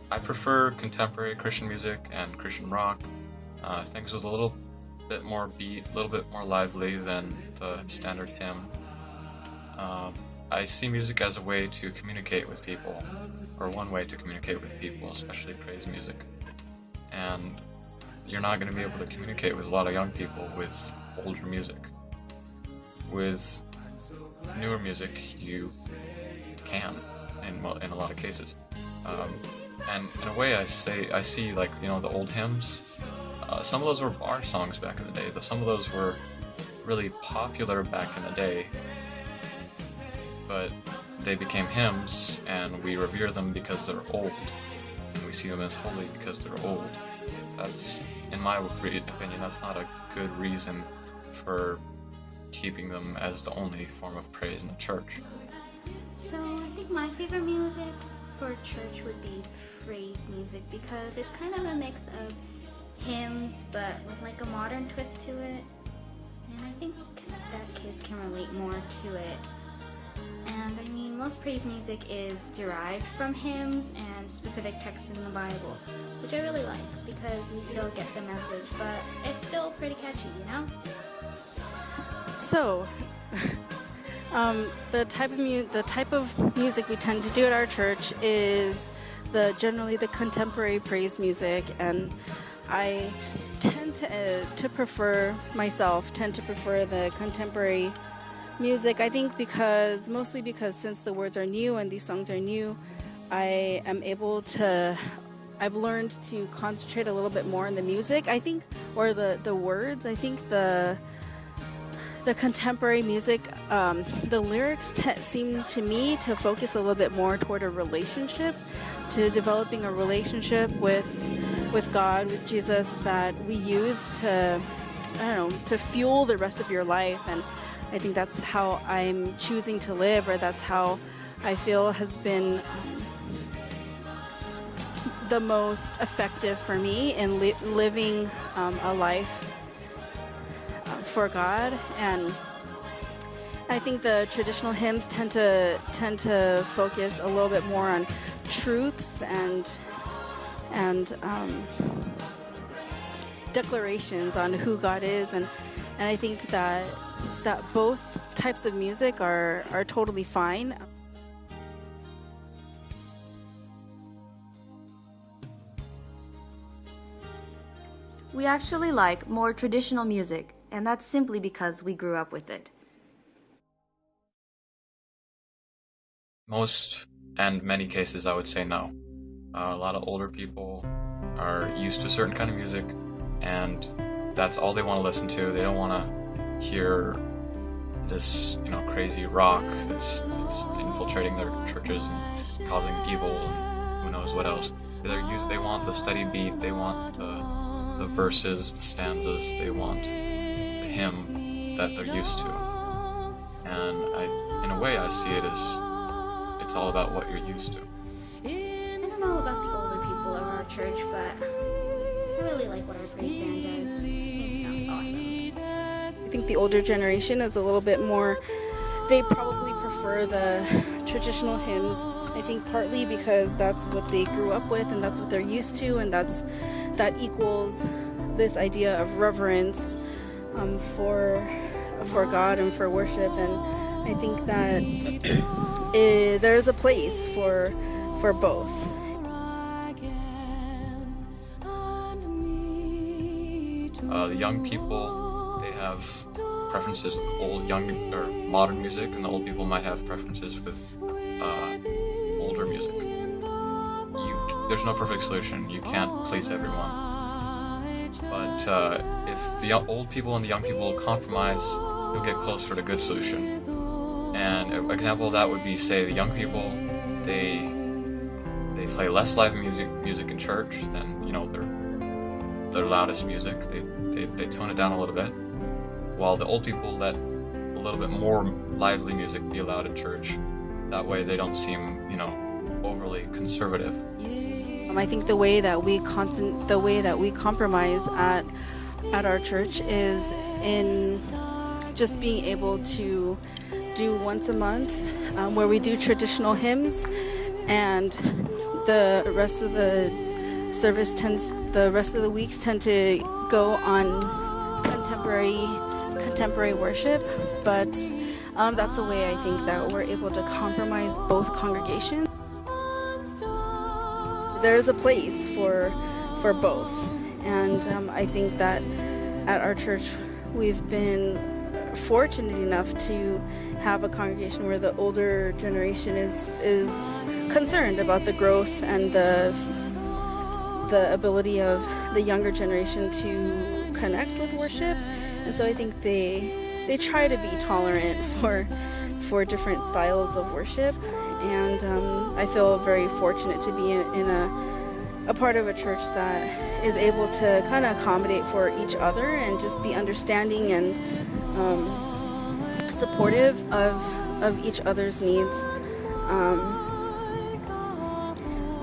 I prefer contemporary Christian music and Christian rock, things with a little bit more beat, a little bit more lively than the standard hymn. I see music as a way to communicate with people, or one way to communicate with people, especially praise music. And you're not going to be able to communicate with a lot of young people with older music. With newer music, you can, in a lot of cases. And in a way, I see like, the old hymns. Some of those were bar songs back in the day, but some of those were really popular back in the day. But they became hymns, and we revere them because they're old, and we see them as holy because they're old. That's, in my opinion, that's not a good reason for keeping them as the only form of praise in the church. So I think my favorite music for church would be praise music, because it's kind of a mix of hymns but with like a modern twist to it, and I think that kids can relate more to it. And I mean, most praise music is derived from hymns and specific texts in the Bible, which I really like because we still get the message, but it's still pretty catchy, you know? So, the type of music we tend to do at our church is generally the contemporary praise music, and I tend to prefer the contemporary music. I think mostly because since the words are new and these songs are new, I've learned to concentrate a little bit more on the music, I think, or the words. I think the contemporary music, the lyrics seem to me to focus a little bit more toward a relationship, to developing a relationship with God, with Jesus, that we use to fuel the rest of your life. And I think that's how I'm choosing to live, or that's how I feel has been the most effective for me in living a life for God. And I think the traditional hymns tend to focus a little bit more on truths and declarations on who God is, and I think that both types of music are totally fine. We actually like more traditional music, and that's simply because we grew up with it. Most and many cases, I would say no. A lot of older people are used to a certain kind of music, and that's all they want to listen to. They don't want to hear this, crazy rock that's infiltrating their churches and causing evil and who knows what else. They want the steady beat. They want the verses, the stanzas. They want the hymn that they're used to. And in a way, I see it as it's all about what you're used to. I don't know about the older people of our church, but I really like what our praise band does. I think it sounds awesome. I think the older generation is a little bit more, they probably prefer the traditional hymns. I think partly because that's what they grew up with and that's what they're used to, and that equals this idea of reverence for God and for worship. And I think that there's a place for both. The young people, they have preferences with or modern music, and the old people might have preferences with older music. There's no perfect solution. You can't please everyone. But if the old people and the young people compromise, you'll get closer to a good solution. And an example of that would be, say, the young people, they play less live music in church than their loudest music. They tone it down a little bit, while the old people let a little bit more lively music be allowed in church. That way, they don't seem overly conservative. I think the way that we compromise at our church is in just being able to do once a month where we do traditional hymns, and the rest of the weeks tend to go on contemporary worship, but that's a way I think that we're able to compromise both congregations. There's a place for both, and I think that at our church we've been fortunate enough to have a congregation where the older generation is concerned about the growth and the ability of the younger generation to connect with worship. And so I think they try to be tolerant for different styles of worship, and I feel very fortunate to be in a part of a church that is able to kind of accommodate for each other and just be understanding and supportive of each other's needs.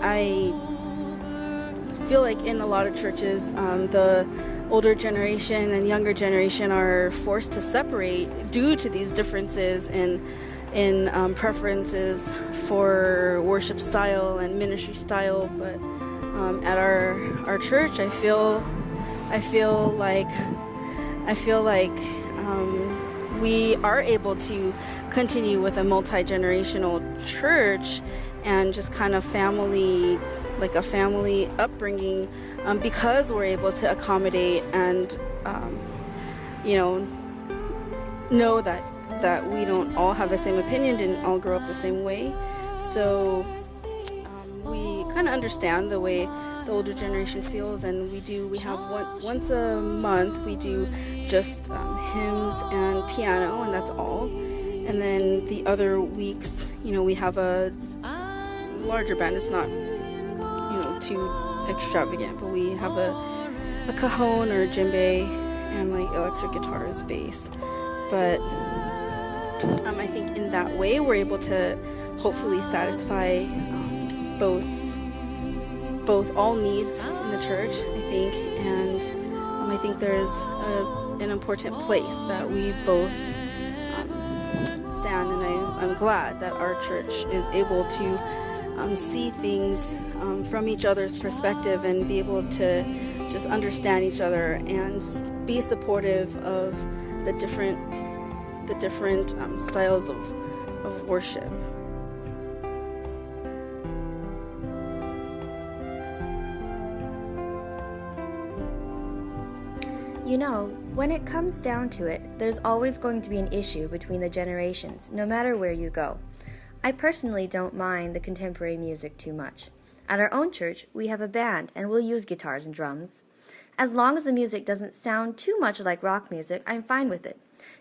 I feel like in a lot of churches, the older generation and younger generation are forced to separate due to these differences in preferences for worship style and ministry style. But at our church, I feel like we are able to continue with a multi-generational church and just kind of family upbringing, because we're able to accommodate and know that we don't all have the same opinion, didn't all grow up the same way. So we kind of understand the way the older generation feels, and we have once a month we do just hymns and piano, and that's all. And then the other weeks, we have a larger band. It's not too extravagant, but we have a cajon or djembe and like electric guitars, bass. But I think in that way we're able to hopefully satisfy both all needs in the church, I think, and I think there's an important place that we both stand, and I'm glad that our church is able to see things from each other's perspective and be able to just understand each other and be supportive of the different styles of worship. When it comes down to it, there's always going to be an issue between the generations, no matter where you go. I personally don't mind the contemporary music too much. At our own church, we have a band, and we'll use guitars and drums. As long as the music doesn't sound too much like rock music, I'm fine with it.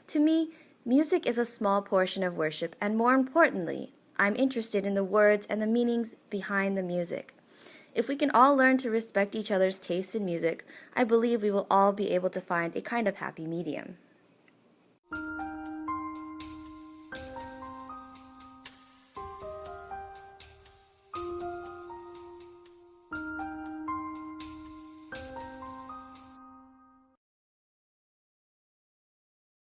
To me, music is a small portion of worship, and more importantly, I'm interested in the words and the meanings behind the music. If we can all learn to respect each other's tastes in music, I believe we will all be able to find a kind of happy medium.